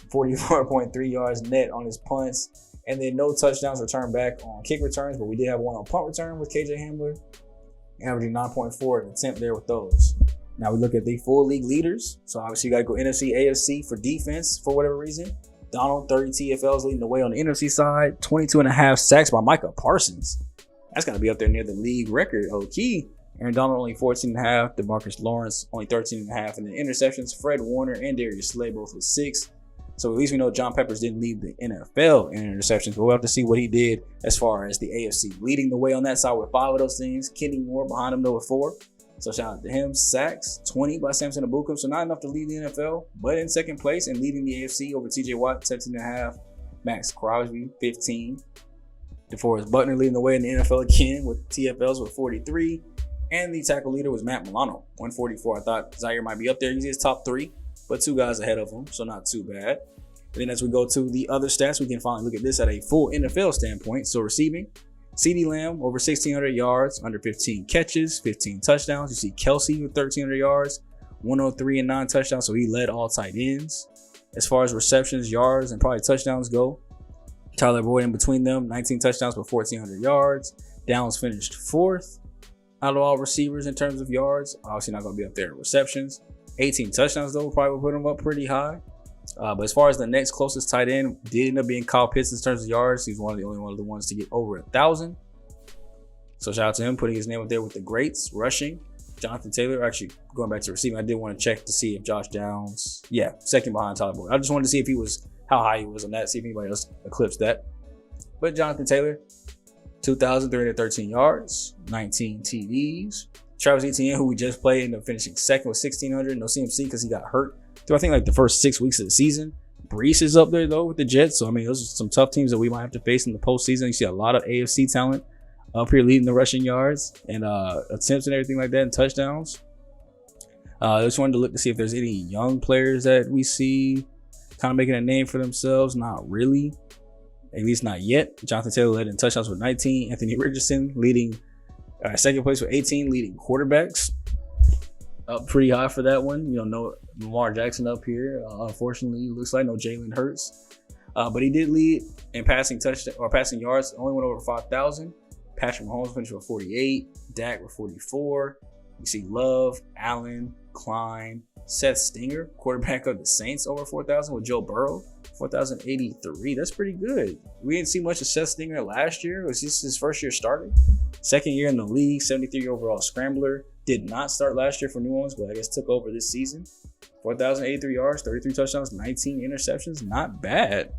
44.3 yards net on his punts. And then no touchdowns returned back on kick returns, but we did have 1 on punt return with KJ Hamler, averaging 9.4 an attempt there with those. Now we look at the full league leaders. So obviously you got to go NFC, AFC for defense for whatever reason. Donald, 30 TFLs leading the way on the NFC side. 22.5 sacks by Micah Parsons. That's got to be up there near the league record. Okay. Aaron Donald only 14.5. DeMarcus Lawrence only 13.5. And then interceptions, Fred Warner and Darius Slay both with 6. So at least we know John Peppers didn't lead the NFL in interceptions, but we'll have to see what he did as far as the AFC. Leading the way on that side with 5 of those things. Kenny Moore behind him though with 4. So shout out to him. Sacks, 20 by Samson Ebukam. So not enough to lead the NFL, but in second place and leading the AFC over TJ Watt, 17.5. Max Crosby, 15. DeForest Buckner leading the way in the NFL again with TFLs with 43. And the tackle leader was Matt Milano, 144. I thought Zaire might be up there. He's his top 3, but 2 guys ahead of him, so not too bad. And then as we go to the other stats, we can finally look at this at a full NFL standpoint. So receiving, CeeDee Lamb over 1,600 yards, under 15 catches, 15 touchdowns. You see Kelsey with 1,300 yards, 103 and 9 touchdowns. So he led all tight ends. As far as receptions, yards, and probably touchdowns go, Tyler Boyd in between them, 19 touchdowns with 1,400 yards. Downs finished 4th out of all receivers in terms of yards. Obviously not going to be up there in receptions. 18 touchdowns though, probably will put him up pretty high. But as far as the next closest tight end, did end up being Kyle Pitts in terms of yards. He's only one of the ones to get over 1,000. So shout out to him, putting his name up there with the greats. Rushing, Jonathan Taylor. Actually, going back to receiving, I did want to check to see if Josh Downs, second behind Tyler Boyd. I just wanted to see if he was, how high he was on that, see if anybody else eclipsed that. But Jonathan Taylor, 2,313 yards, 19 TDs. Travis Etienne, who we just played, ended up finishing second with 1,600. No CMC because he got hurt through, I think, like the first 6 weeks of the season. Brees is up there, though, with the Jets. So, I mean, those are some tough teams that we might have to face in the postseason. You see a lot of AFC talent up here leading the rushing yards and attempts and everything like that and touchdowns. I just wanted to look to see if there's any young players that we see kind of making a name for themselves. Not really. At least not yet. Jonathan Taylor led in touchdowns with 19. Anthony Richardson leading second place with 18, leading quarterbacks. Up pretty high for that one. You know, no Lamar Jackson up here. Unfortunately, looks like no Jalen Hurts. But he did lead in passing touchdown or passing yards. Only went over 5,000. Patrick Mahomes finished with 48. Dak with 44. You see Love, Allen, Klein, Seth Stinger, quarterback of the Saints, over 4,000 with Joe Burrow, 4,083. That's pretty good. We didn't see much of Seth Stinger last year. It was just his first year starting. Second year in the league, 73 overall scrambler. Did not start last year for New Orleans, but I guess took over this season. 4,083 yards, 33 touchdowns, 19 interceptions. Not bad.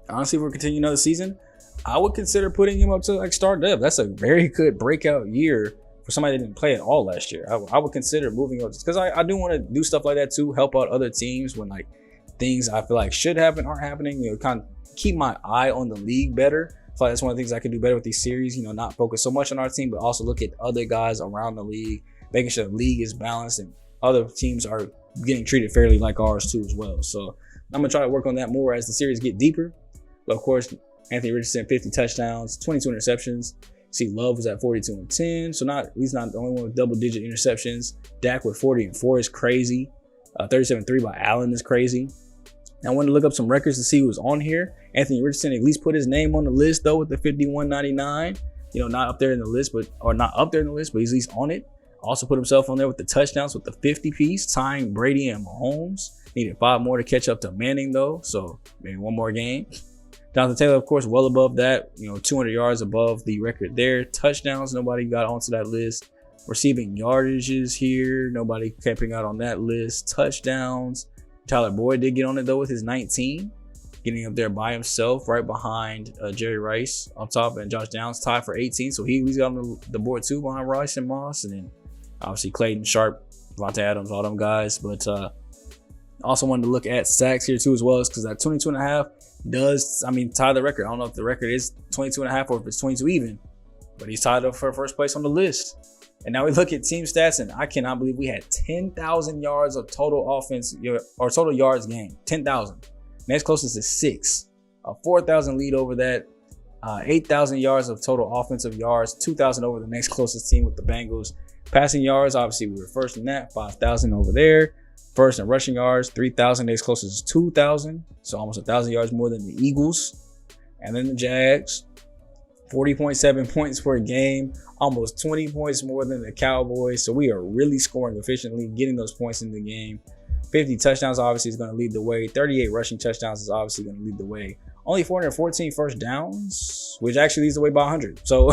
Honestly, if we're continuing another season, I would consider putting him up to like star depth. That's a very good breakout year for somebody that didn't play at all last year. I would consider moving up because I do want to do stuff like that too, help out other teams when like things I feel like should happen aren't happening. You know, kind of keep my eye on the league better. I feel like that's one of the things I can do better with these series. You know, not focus so much on our team, but also look at other guys around the league, making sure the league is balanced and other teams are getting treated fairly like ours too as well. So I'm gonna try to work on that more as the series get deeper. But of course, Anthony Richardson, 50 touchdowns, 22 interceptions. See, Love was at 42 and 10, so he's not the only one with double-digit interceptions. Dak with 40 and 4 is crazy. 37-3 by Allen is crazy. Now, I wanted to look up some records to see who was on here. Anthony Richardson at least put his name on the list though with the 51.99. You know, not up there in the list, but he's at least on it. Also put himself on there with the touchdowns with the 50 piece, tying Brady and Mahomes. Needed 5 more to catch up to Manning though, so maybe 1 more game. Jonathan Taylor, of course, well above that, you know, 200 yards above the record there. Touchdowns, nobody got onto that list. Receiving yardages here, nobody camping out on that list. Touchdowns, Tyler Boyd did get on it though with his 19, getting up there by himself, right behind Jerry Rice up top, and Josh Downs tied for 18. So he's got on the board too behind Rice and Moss, and then obviously Clayton Sharp, Devontae Adams, all them guys. But also wanted to look at sacks here too as well, because that 22.5 does, tie the record. I don't know if the record is 22.5 or if it's 22 even, but he's tied up for first place on the list. And now we look at team stats, and I cannot believe we had 10,000 yards of total offense or total yards game. 10,000. Next closest is 6. A 4,000 lead over that. 8,000 yards of total offensive yards. 2,000 over the next closest team with the Bengals. Passing yards, obviously we were first in that. 5,000 over there. First in rushing yards, 3,000. Next closest is 2,000. So almost 1,000 yards more than the Eagles. And then the Jags. 40.7 points per game, almost 20 points more than the Cowboys. So we are really scoring efficiently, getting those points in the game. 50 touchdowns obviously is going to lead the way. 38 rushing touchdowns is obviously going to lead the way. Only 414 first downs, which actually leads the way by 100. So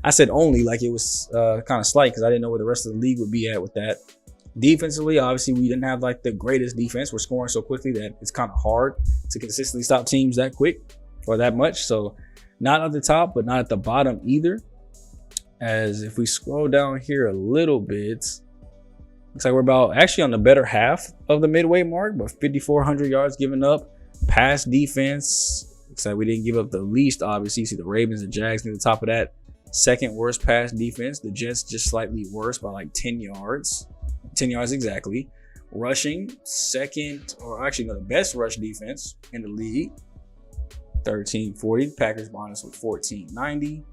I said only like it was kind of slight because I didn't know where the rest of the league would be at with that. Defensively, obviously, we didn't have like the greatest defense. We're scoring so quickly that it's kind of hard to consistently stop teams that quick or that much. So not at the top, but not at the bottom either. As if we scroll down here a little bit, looks like we're about actually on the better half of the midway mark, but 5,400 yards given up. Pass defense, looks like we didn't give up the least, obviously. You see the Ravens and Jags near the top of that. Second worst pass defense. The Jets just slightly worse by like 10 yards. 10 yards exactly. Rushing, second, or actually no, the best rush defense in the league. 1340. Packers behind us with 1490.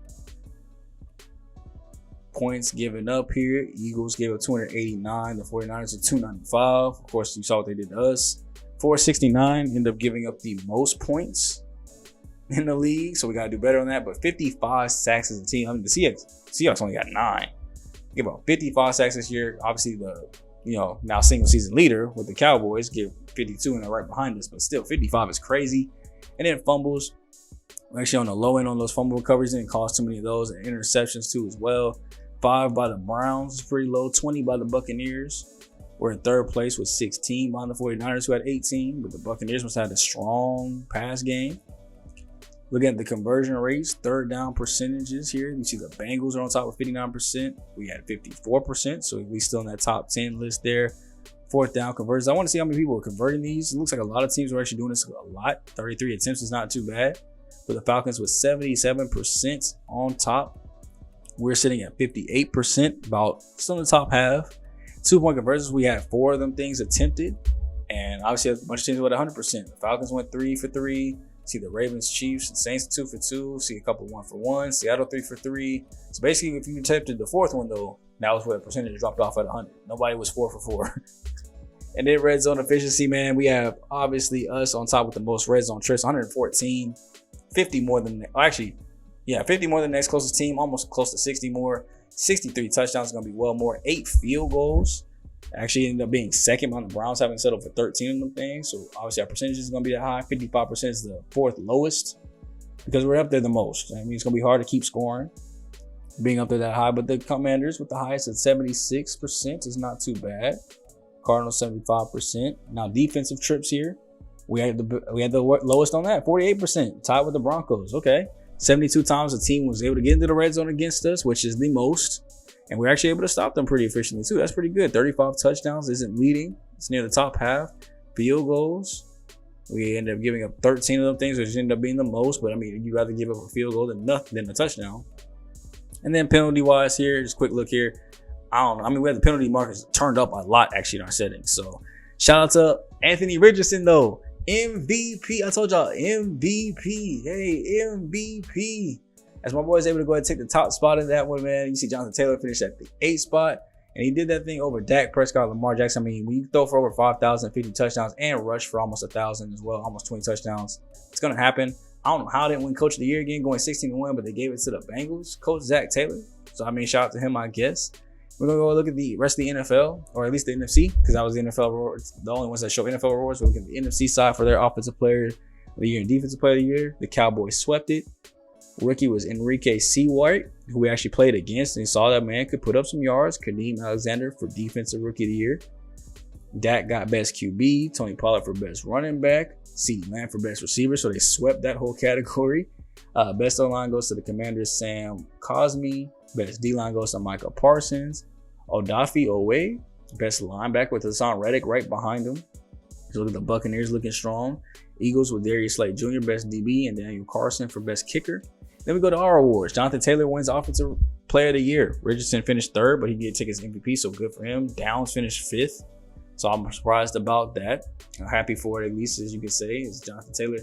Points given up here. Eagles gave up 289. The 49ers at 295. Of course, you saw what they did to us. 469. End up giving up the most points in the league. So we got to do better on that. But 55 sacks as a team. I mean, the Seahawks only got 9. Give up 55 sacks this year. Obviously, the now single season leader with the Cowboys give 52 and they're right behind us. But still, 55 is crazy. And then fumbles. We're actually on the low end on those fumble recoveries. Didn't cost too many of those. And interceptions too as well. 5 by the Browns is pretty low. 20 by the Buccaneers. We're in third place with 16 behind the 49ers who had 18. But the Buccaneers must have had a strong pass game. Looking at the conversion rates, third down percentages here. You see the Bengals are on top with 59%. We had 54%. So we still in that top 10 list there. Fourth down conversions. I want to see how many people are converting these. It looks like a lot of teams are actually doing this a lot. 33 attempts is not too bad. But the Falcons with 77% on top. We're sitting at 58%, about still in the top half. 2-point conversions, we had 4 of them things attempted. And obviously a bunch of teams with 100%. The Falcons went 3 for 3. See the Ravens, Chiefs, and Saints 2 for 2. See a couple 1 for 1. Seattle 3 for 3. So basically, if you attempted the fourth one though, that was where the percentage dropped off at 100. Nobody was 4 for 4. And then red zone efficiency, man, we have obviously us on top with the most red zone trips, 114, 50 more than, actually, yeah, 50 more than the next closest team, almost close to 60 more. 63 touchdowns is going to be well more. 8 field goals. Actually ended up being second on the Browns, having settled for 13 of them things. So obviously our percentage is going to be that high. 55% is the 4th lowest because we're up there the most. I mean, it's going to be hard to keep scoring being up there that high. But the Commanders with the highest at 76% is not too bad. Cardinals 75%. Now defensive trips here, we had the lowest on that, 48%, tied with the Broncos. Okay, 72 times the team was able to get into the red zone against us, which is the most. And we're actually able to stop them pretty efficiently too. That's pretty good. 35 touchdowns isn't leading. It's near the top half. Field goals, we end up giving up 13 of them things, which ended up being the most. But I mean, you'd rather give up a field goal than a touchdown. And then penalty wise here, just a quick look here. I don't know. I mean, we had the penalty markers turned up a lot actually in our settings. So shout out to Anthony Richardson though. MVP. I told y'all MVP. Hey, MVP. As my boy's able to go ahead and take the top spot in that one, man. You see Jonathan Taylor finish at the 8th spot. And he did that thing over Dak Prescott, Lamar Jackson. I mean, when you throw for over 5,000, 50 touchdowns, and rush for almost 1,000 as well, almost 20 touchdowns, it's going to happen. I don't know how they didn't win Coach of the Year again, going 16-1, but they gave it to the Bengals, Coach Zach Taylor. So, I mean, shout out to him, I guess. We're going to go look at the rest of the NFL, or at least the NFC, because that was the NFL awards. The only ones that show NFL awards. We're looking at the NFC side for their Offensive Player of the Year and Defensive Player of the Year. The Cowboys swept it. Rookie was Enrique Seawhite, who we actually played against, and he saw that man could put up some yards. Kadeem Alexander for Defensive Rookie of the Year. Dak got Best QB. Tony Pollard for Best Running Back. CeeDee Lamb for Best Receiver, so they swept that whole category. Best O-line goes to the Commanders' Sam Cosmi. Best D-line goes to Micah Parsons. Odafe Owe, Best Linebacker with Hassan Reddick right behind him. So look at the Buccaneers looking strong. Eagles with Darius Slay Jr., Best DB, and Daniel Carson for Best Kicker. Then we go to our awards. Jonathan Taylor wins Offensive Player of the Year. Richardson finished 3rd, but he did take his MVP, so good for him. Downs finished 5th, so I'm surprised about that. I'm happy for it, at least, as you can say, is Jonathan Taylor.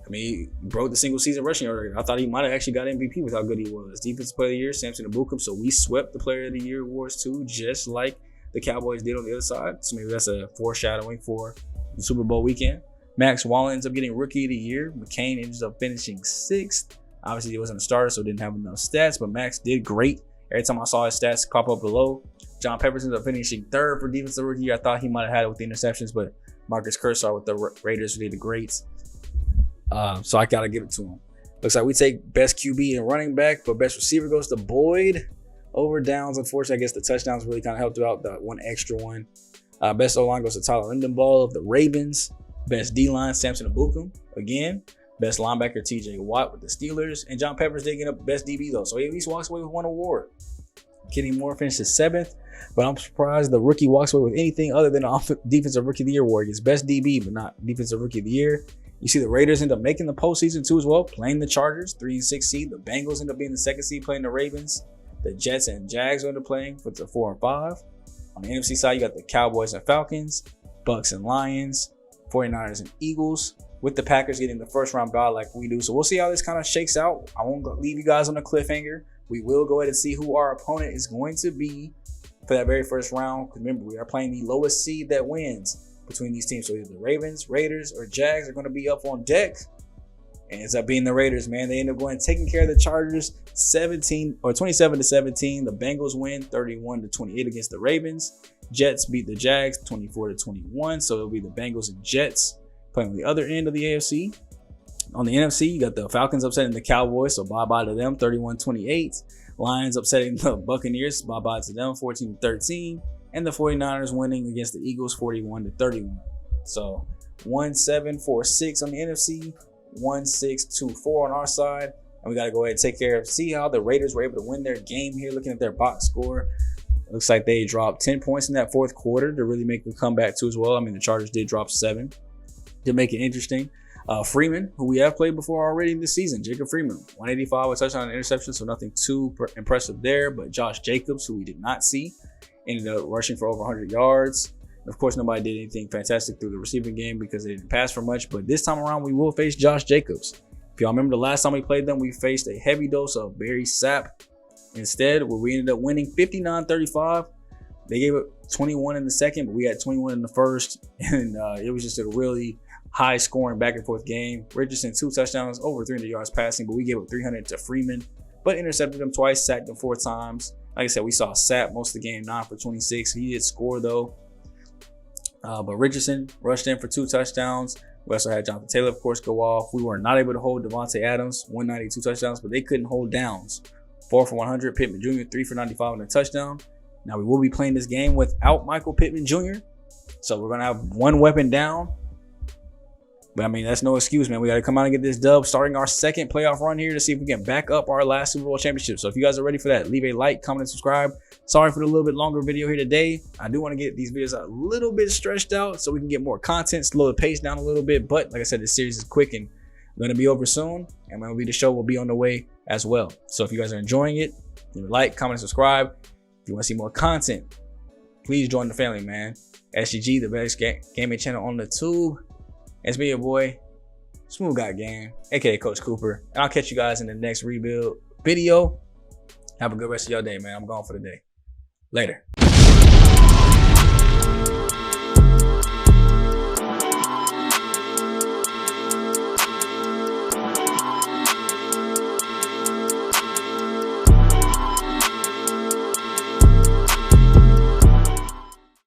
I mean, he broke the single season rushing record. I thought he might have actually got MVP with how good he was. Defensive Player of the Year, Samson Ebukam. So we swept the Player of the Year awards too, just like the Cowboys did on the other side. So maybe that's a foreshadowing for the Super Bowl weekend. Max Wallen ends up getting Rookie of the Year. McCain ends up finishing 6th. Obviously, he wasn't a starter, so didn't have enough stats, but Max did great. Every time I saw his stats pop up below. John Peppers ended up finishing 3rd for defensive rookie. I thought he might have had it with the interceptions, but Marcus Kershaw with the Raiders did the greats. So I got to give it to him. Looks like we take best QB and running back, but best receiver goes to Boyd over Downs. Unfortunately, I guess the touchdowns really kind of helped out, the one extra one. Best O-line goes to Tyler Lindenball of the Ravens. Best D-line, Samson Ebukam, again. Best linebacker, TJ Watt with the Steelers. And John Peppers did get up best DB, though. So he at least walks away with one award. Kenny Moore finishes 7th, but I'm surprised the rookie walks away with anything other than an Defensive Rookie of the Year award. It's best DB, but not Defensive Rookie of the Year. You see the Raiders end up making the postseason too as well, playing the Chargers, 3 and 6 seed. The Bengals end up being the 2nd seed, playing the Ravens. The Jets and Jags end up playing for the 4 and 5. On the NFC side, you got the Cowboys and Falcons, Bucks and Lions, 49ers and Eagles, with the Packers getting the 1st round bye like we do. So we'll see how this kind of shakes out. I won't leave you guys on a cliffhanger. We will go ahead and see who our opponent is going to be for that very 1st round. Because remember, we are playing the lowest seed that wins between these teams. So either the Ravens, Raiders, or Jags are going to be up on deck. And it's up being the Raiders, man. They end up going taking care of the Chargers 27-17. The Bengals win 31-28 against the Ravens. Jets beat the Jags 24-21. So it'll be the Bengals and Jets playing on the other end of the AFC. On the NFC, you got the Falcons upsetting the Cowboys, so bye-bye to them, 31-28. Lions upsetting the Buccaneers, bye-bye to them, 14-13. And the 49ers winning against the Eagles, 41-31. So 1-7-4-6 on the NFC, 1-6-2-4 on our side. And we got to go ahead and take care of, see how the Raiders were able to win their game here, looking at their box score. It looks like they dropped 10 points in that 4th quarter to really make a comeback too as well. I mean, the Chargers did drop 7 to make it interesting. Freeman, who we have played before already this season, Jacob Freeman, 185 with touchdown and interception, so nothing too impressive there. But Josh Jacobs, who we did not see, ended up rushing for over 100 yards. And of course, nobody did anything fantastic through the receiving game because they didn't pass for much. But this time around, we will face Josh Jacobs. If y'all remember the last time we played them, we faced a heavy dose of Barry Sapp instead, where we ended up winning 59-35. They gave it 21 in the 2nd, but we had 21 in the 1st. And it was just a really high scoring back and forth game. Richardson 2 touchdowns, over 300 yards passing, but we gave up 300 to Freeman, but intercepted him twice, sacked him 4 times. Like I said, we saw Sapp most of the game, 9 for 26. He did score though. But Richardson rushed in for 2 touchdowns. We also had Jonathan Taylor, of course, go off. We were not able to hold Devontae Adams, 192 touchdowns, but they couldn't hold Downs. 4 for 100. Pittman Jr., 3 for 95 and a touchdown. Now we will be playing this game without Michael Pittman Jr. So we're going to have one weapon down. But I mean, that's no excuse, man. We got to come out and get this dub, starting our 2nd playoff run here to see if we can back up our last Super Bowl championship. So if you guys are ready for that, leave a like, comment, and subscribe. Sorry for the little bit longer video here today. I do want to get these videos a little bit stretched out so we can get more content, slow the pace down a little bit. But like I said, this series is quick and going to be over soon. And when the show will be on the way as well. So if you guys are enjoying it, leave a like, comment, and subscribe. If you want to see more content, please join the family, man. SGG, the best gaming channel on the tube. It's me, your boy, SmooveGotGame, aka Coach Cooper. And I'll catch you guys in the next rebuild video. Have a good rest of your day, man. I'm gone for the day. Later.